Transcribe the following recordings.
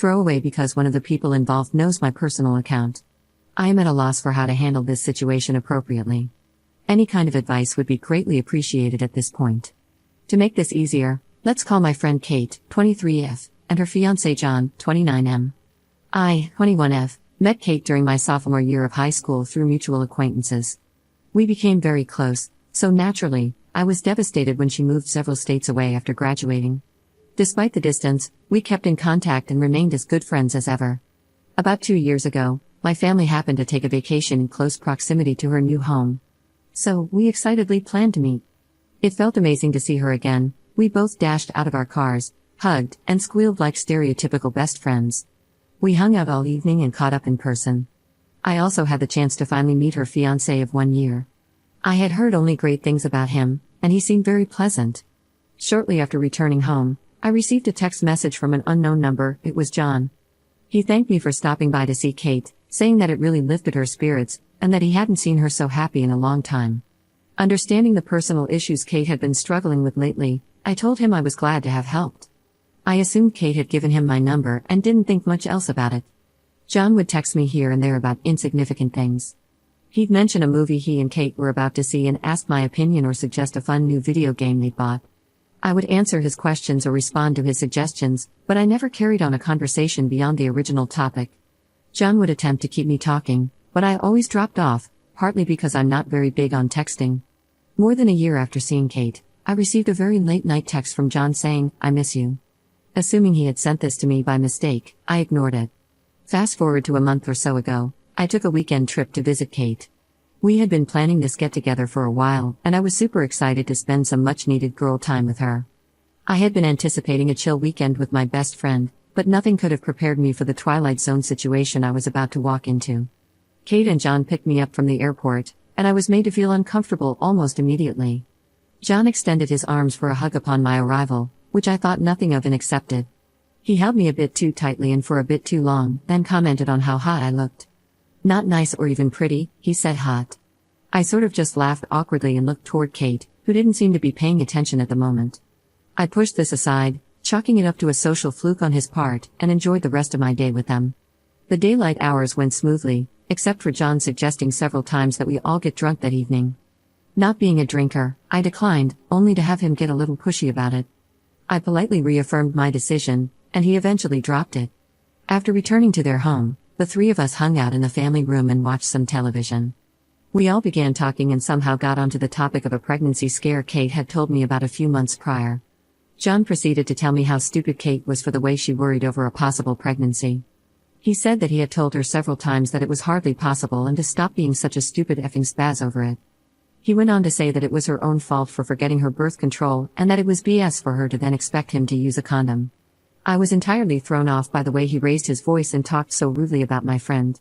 Throwaway because one of the people involved knows my personal account. I am at a loss for how to handle this situation appropriately. Any kind of advice would be greatly appreciated at this point. To make this easier, let's call my friend Kate, 23F, and her fiancé John, 29M. I, 21F, met Kate during my sophomore year of high school through mutual acquaintances. We became very close, so naturally, I was devastated when she moved several states away after graduating. Despite the distance, we kept in contact and remained as good friends as ever. About 2 years ago, my family happened to take a vacation in close proximity to her new home. So, we excitedly planned to meet. It felt amazing to see her again. We both dashed out of our cars, hugged, and squealed like stereotypical best friends. We hung out all evening and caught up in person. I also had the chance to finally meet her fiancé of 1 year. I had heard only great things about him, and he seemed very pleasant. Shortly after returning home, I received a text message from an unknown number. It was John. He thanked me for stopping by to see Kate, saying that it really lifted her spirits, and that he hadn't seen her so happy in a long time. Understanding the personal issues Kate had been struggling with lately, I told him I was glad to have helped. I assumed Kate had given him my number and didn't think much else about it. John would text me here and there about insignificant things. He'd mention a movie he and Kate were about to see and ask my opinion or suggest a fun new video game they'd bought. I would answer his questions or respond to his suggestions, but I never carried on a conversation beyond the original topic. John would attempt to keep me talking, but I always dropped off, partly because I'm not very big on texting. More than a year after seeing Kate, I received a very late-night text from John saying, "I miss you." Assuming he had sent this to me by mistake, I ignored it. Fast forward to a month or so ago, I took a weekend trip to visit Kate. We had been planning this get-together for a while, and I was super excited to spend some much-needed girl time with her. I had been anticipating a chill weekend with my best friend, but nothing could have prepared me for the Twilight Zone situation I was about to walk into. Kate and John picked me up from the airport, and I was made to feel uncomfortable almost immediately. John extended his arms for a hug upon my arrival, which I thought nothing of and accepted. He held me a bit too tightly and for a bit too long, then commented on how hot I looked. "Not nice or even pretty," he said. "Hot." I sort of just laughed awkwardly and looked toward Kate, who didn't seem to be paying attention at the moment. I pushed this aside, chalking it up to a social fluke on his part, and enjoyed the rest of my day with them. The daylight hours went smoothly, except for John suggesting several times that we all get drunk that evening. Not being a drinker, I declined, only to have him get a little pushy about it. I politely reaffirmed my decision, and he eventually dropped it. After returning to their home, the three of us hung out in the family room and watched some television. We all began talking and somehow got onto the topic of a pregnancy scare Kate had told me about a few months prior. John proceeded to tell me how stupid Kate was for the way she worried over a possible pregnancy. He said that he had told her several times that it was hardly possible and to stop being such a stupid effing spaz over it. He went on to say that it was her own fault for forgetting her birth control and that it was BS for her to then expect him to use a condom. I was entirely thrown off by the way he raised his voice and talked so rudely about my friend.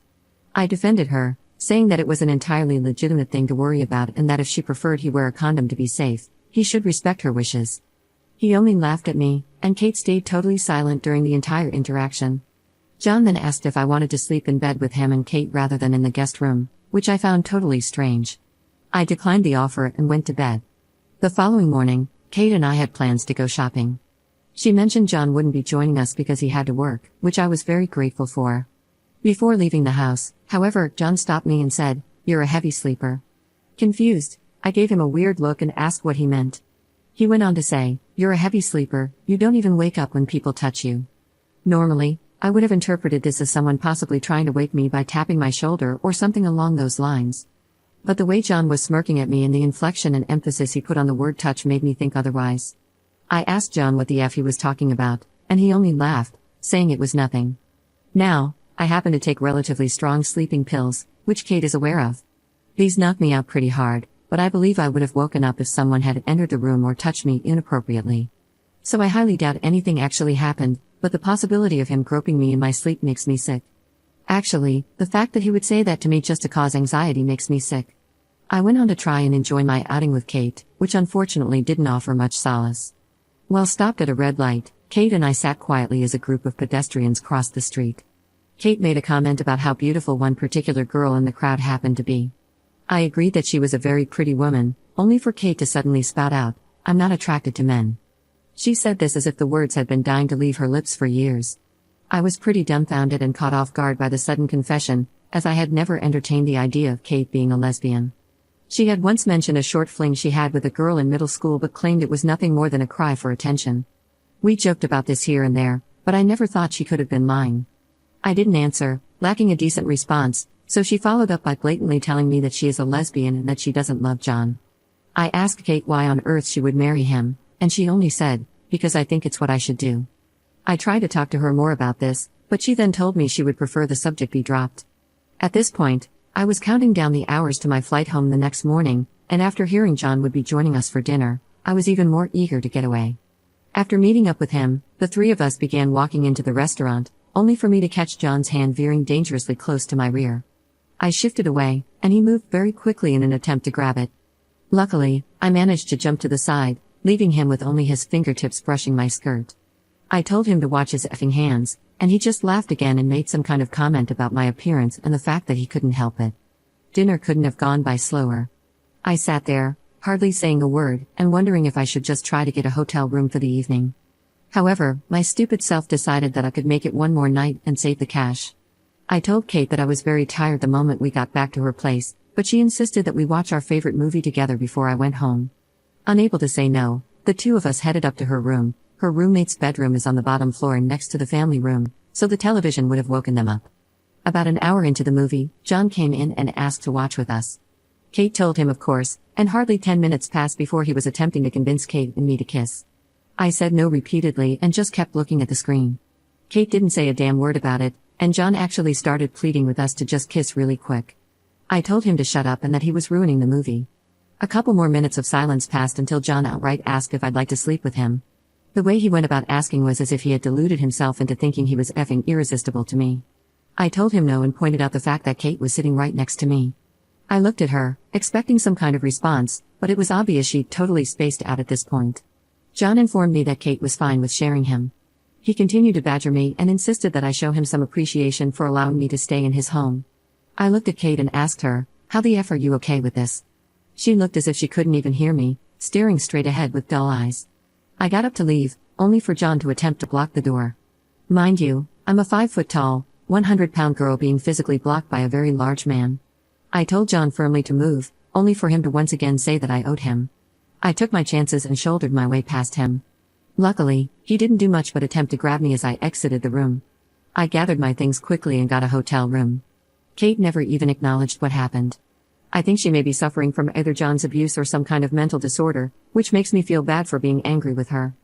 I defended her, saying that it was an entirely legitimate thing to worry about and that if she preferred he wear a condom to be safe, he should respect her wishes. He only laughed at me, and Kate stayed totally silent during the entire interaction. John then asked if I wanted to sleep in bed with him and Kate rather than in the guest room, which I found totally strange. I declined the offer and went to bed. The following morning, Kate and I had plans to go shopping. She mentioned John wouldn't be joining us because he had to work, which I was very grateful for. Before leaving the house, however, John stopped me and said, "You're a heavy sleeper." Confused, I gave him a weird look and asked what he meant. He went on to say, "You're a heavy sleeper, you don't even wake up when people touch you." Normally, I would have interpreted this as someone possibly trying to wake me by tapping my shoulder or something along those lines. But the way John was smirking at me and the inflection and emphasis he put on the word touch made me think otherwise. I asked John what the F he was talking about, and he only laughed, saying it was nothing. Now, I happen to take relatively strong sleeping pills, which Kate is aware of. These knock me out pretty hard, but I believe I would have woken up if someone had entered the room or touched me inappropriately. So I highly doubt anything actually happened, but the possibility of him groping me in my sleep makes me sick. Actually, the fact that he would say that to me just to cause anxiety makes me sick. I went on to try and enjoy my outing with Kate, which unfortunately didn't offer much solace. While stopped at a red light, Kate and I sat quietly as a group of pedestrians crossed the street. Kate made a comment about how beautiful one particular girl in the crowd happened to be. I agreed that she was a very pretty woman, only for Kate to suddenly spout out, "I'm not attracted to men." She said this as if the words had been dying to leave her lips for years. I was pretty dumbfounded and caught off guard by the sudden confession, as I had never entertained the idea of Kate being a lesbian. She had once mentioned a short fling she had with a girl in middle school but claimed it was nothing more than a cry for attention. We joked about this here and there, but I never thought she could have been lying. I didn't answer, lacking a decent response, so she followed up by blatantly telling me that she is a lesbian and that she doesn't love John. I asked Kate why on earth she would marry him, and she only said, "Because I think it's what I should do." I tried to talk to her more about this, but she then told me she would prefer the subject be dropped. At this point, I was counting down the hours to my flight home the next morning, and after hearing John would be joining us for dinner, I was even more eager to get away. After meeting up with him, the three of us began walking into the restaurant, only for me to catch John's hand veering dangerously close to my rear. I shifted away, and he moved very quickly in an attempt to grab it. Luckily, I managed to jump to the side, leaving him with only his fingertips brushing my skirt. I told him to watch his effing hands, and he just laughed again and made some kind of comment about my appearance and the fact that he couldn't help it. Dinner couldn't have gone by slower. I sat there, hardly saying a word, and wondering if I should just try to get a hotel room for the evening. However, my stupid self decided that I could make it one more night and save the cash. I told Kate that I was very tired the moment we got back to her place, but she insisted that we watch our favorite movie together before I went home. Unable to say no, the two of us headed up to her room. Her roommate's bedroom is on the bottom floor and next to the family room, so the television would have woken them up. About an hour into the movie, John came in and asked to watch with us. Kate told him of course, and hardly 10 minutes passed before he was attempting to convince Kate and me to kiss. I said no repeatedly and just kept looking at the screen. Kate didn't say a damn word about it, and John actually started pleading with us to just kiss really quick. I told him to shut up and that he was ruining the movie. A couple more minutes of silence passed until John outright asked if I'd like to sleep with him. The way he went about asking was as if he had deluded himself into thinking he was effing irresistible to me. I told him no and pointed out the fact that Kate was sitting right next to me. I looked at her, expecting some kind of response, but it was obvious she'd totally spaced out at this point. John informed me that Kate was fine with sharing him. He continued to badger me and insisted that I show him some appreciation for allowing me to stay in his home. I looked at Kate and asked her, "How the F are you okay with this?" She looked as if she couldn't even hear me, staring straight ahead with dull eyes. I got up to leave, only for John to attempt to block the door. Mind you, I'm a 5-foot-tall, 100-pound girl being physically blocked by a very large man. I told John firmly to move, only for him to once again say that I owed him. I took my chances and shouldered my way past him. Luckily, he didn't do much but attempt to grab me as I exited the room. I gathered my things quickly and got a hotel room. Kate never even acknowledged what happened. I think she may be suffering from either John's abuse or some kind of mental disorder, which makes me feel bad for being angry with her.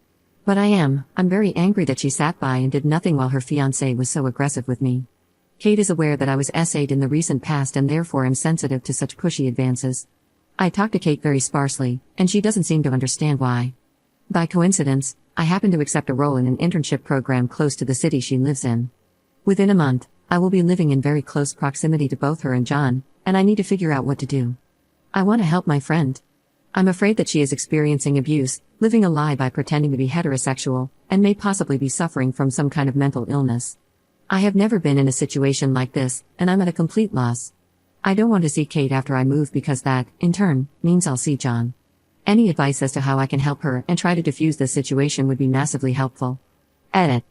But I'm very angry that she sat by and did nothing while her fiancé was so aggressive with me. Kate is aware that I was SA'd in the recent past and therefore am sensitive to such pushy advances. I talk to Kate very sparsely, and she doesn't seem to understand why. By coincidence, I happen to accept a role in an internship program close to the city she lives in. Within a month, I will be living in very close proximity to both her and John, and I need to figure out what to do. I want to help my friend. I'm afraid that she is experiencing abuse, living a lie by pretending to be heterosexual, and may possibly be suffering from some kind of mental illness. I have never been in a situation like this, and I'm at a complete loss. I don't want to see Kate after I move because that, in turn, means I'll see John. Any advice as to how I can help her and try to defuse this situation would be massively helpful. Edit.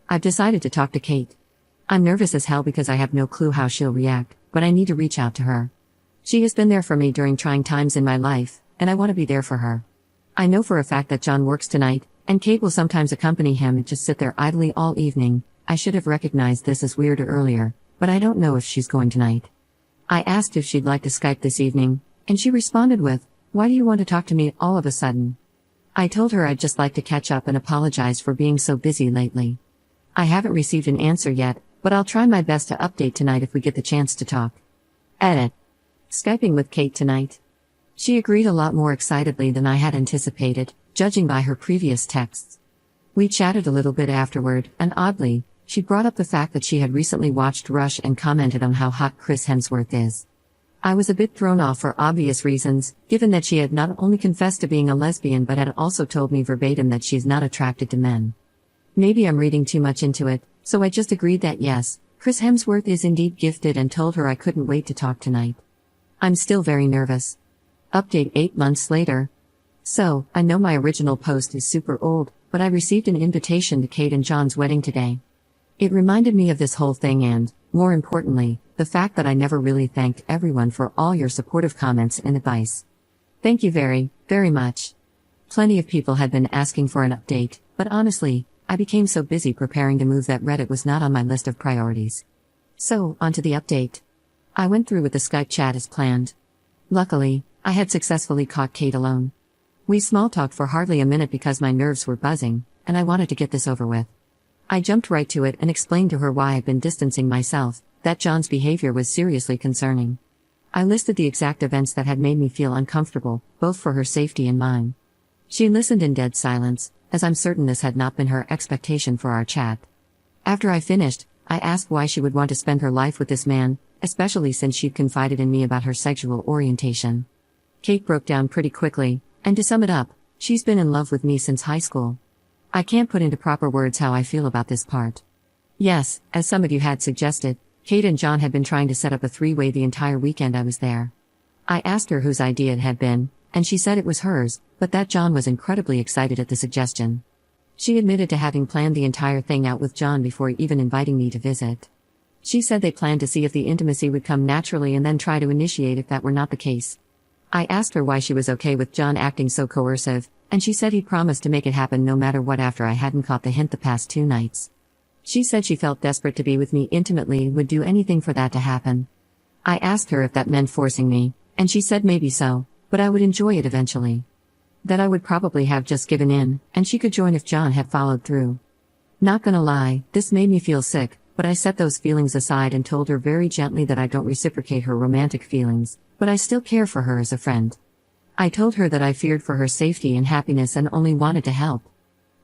I've decided to talk to Kate. I'm nervous as hell because I have no clue how she'll react, but I need to reach out to her. She has been there for me during trying times in my life, and I want to be there for her. I know for a fact that John works tonight, and Kate will sometimes accompany him and just sit there idly all evening. I should have recognized this as weirder earlier, but I don't know if she's going tonight. I asked if she'd like to Skype this evening, and she responded with, "Why do you want to talk to me all of a sudden?" I told her I'd just like to catch up and apologize for being so busy lately. I haven't received an answer yet, but I'll try my best to update tonight if we get the chance to talk. Edit. Skyping with Kate tonight. She agreed a lot more excitedly than I had anticipated, judging by her previous texts. We chatted a little bit afterward, and oddly, she brought up the fact that she had recently watched Rush and commented on how hot Chris Hemsworth is. I was a bit thrown off for obvious reasons, given that she had not only confessed to being a lesbian but had also told me verbatim that she's not attracted to men. Maybe I'm reading too much into it, so I just agreed that yes, Chris Hemsworth is indeed gifted and told her I couldn't wait to talk tonight. I'm still very nervous. Update 8 months later. So, I know my original post is super old, but I received an invitation to Kate and John's wedding today. It reminded me of this whole thing and, more importantly, the fact that I never really thanked everyone for all your supportive comments and advice. Thank you very, very much. Plenty of people had been asking for an update, but honestly, I became so busy preparing to move that Reddit was not on my list of priorities. So, onto the update. I went through with the Skype chat as planned. Luckily, I had successfully caught Kate alone. We small-talked for hardly a minute because my nerves were buzzing, and I wanted to get this over with. I jumped right to it and explained to her why I'd been distancing myself, that John's behavior was seriously concerning. I listed the exact events that had made me feel uncomfortable, both for her safety and mine. She listened in dead silence, as I'm certain this had not been her expectation for our chat. After I finished, I asked why she would want to spend her life with this man, especially since she'd confided in me about her sexual orientation. Kate broke down pretty quickly, and to sum it up, she's been in love with me since high school. I can't put into proper words how I feel about this part. Yes, as some of you had suggested, Kate and John had been trying to set up a three-way the entire weekend I was there. I asked her whose idea it had been, and she said it was hers, but that John was incredibly excited at the suggestion. She admitted to having planned the entire thing out with John before even inviting me to visit. She said they planned to see if the intimacy would come naturally and then try to initiate if that were not the case. I asked her why she was okay with John acting so coercive, and she said he promised to make it happen no matter what after I hadn't caught the hint the past 2 nights. She said she felt desperate to be with me intimately and would do anything for that to happen. I asked her if that meant forcing me, and she said maybe so, but I would enjoy it eventually. That I would probably have just given in, and she could join if John had followed through. Not gonna lie, this made me feel sick, but I set those feelings aside and told her very gently that I don't reciprocate her romantic feelings, but I still care for her as a friend. I told her that I feared for her safety and happiness and only wanted to help.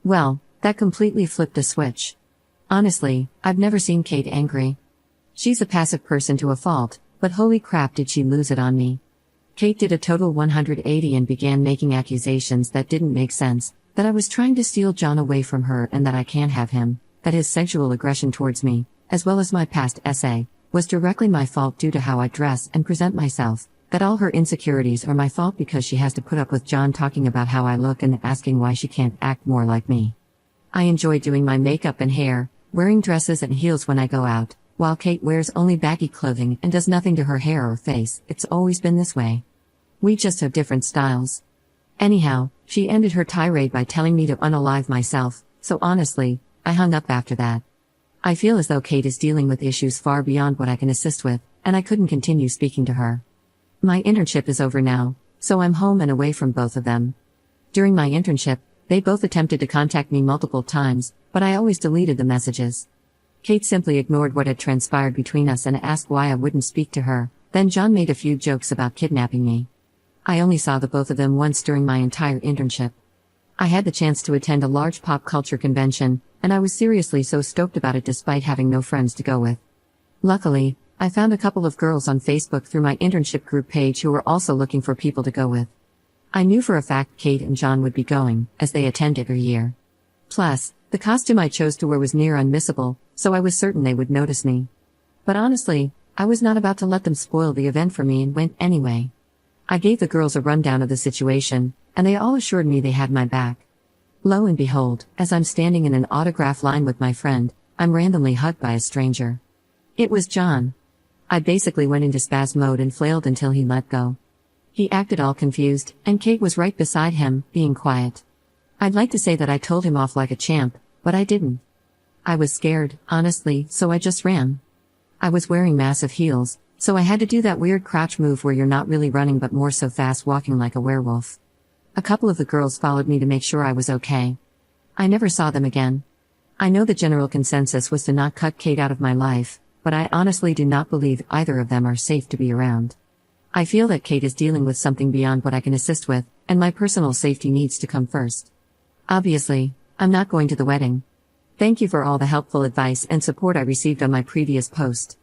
Well, that completely flipped a switch. Honestly, I've never seen Kate angry. She's a passive person to a fault, but holy crap did she lose it on me. Kate did a total 180 and began making accusations that didn't make sense, that I was trying to steal John away from her and that I can't have him, that his sexual aggression towards me, as well as my past essay, was directly my fault due to how I dress and present myself, that all her insecurities are my fault because she has to put up with John talking about how I look and asking why she can't act more like me. I enjoy doing my makeup and hair, wearing dresses and heels when I go out, while Kate wears only baggy clothing and does nothing to her hair or face. It's always been this way. We just have different styles. Anyhow, she ended her tirade by telling me to unalive myself, so honestly, I hung up after that. I feel as though Kate is dealing with issues far beyond what I can assist with, and I couldn't continue speaking to her. My internship is over now, so I'm home and away from both of them. During my internship, they both attempted to contact me multiple times, but I always deleted the messages. Kate simply ignored what had transpired between us and asked why I wouldn't speak to her, then John made a few jokes about kidnapping me. I only saw the both of them once during my entire internship. I had the chance to attend a large pop culture convention, and I was seriously so stoked about it despite having no friends to go with. Luckily, I found a couple of girls on Facebook through my internship group page who were also looking for people to go with. I knew for a fact Kate and John would be going, as they attend every year. Plus, the costume I chose to wear was near unmissable, so I was certain they would notice me. But honestly, I was not about to let them spoil the event for me and went anyway. I gave the girls a rundown of the situation, and they all assured me they had my back. Lo and behold, as I'm standing in an autograph line with my friend, I'm randomly hugged by a stranger. It was John. I basically went into spaz mode and flailed until he let go. He acted all confused, and Kate was right beside him, being quiet. I'd like to say that I told him off like a champ, but I didn't. I was scared, honestly, so I just ran. I was wearing massive heels, so I had to do that weird crouch move where you're not really running but more so fast walking like a werewolf. A couple of the girls followed me to make sure I was okay. I never saw them again. I know the general consensus was to not cut Kate out of my life, but I honestly do not believe either of them are safe to be around. I feel that Kate is dealing with something beyond what I can assist with, and my personal safety needs to come first. Obviously, I'm not going to the wedding. Thank you for all the helpful advice and support I received on my previous post.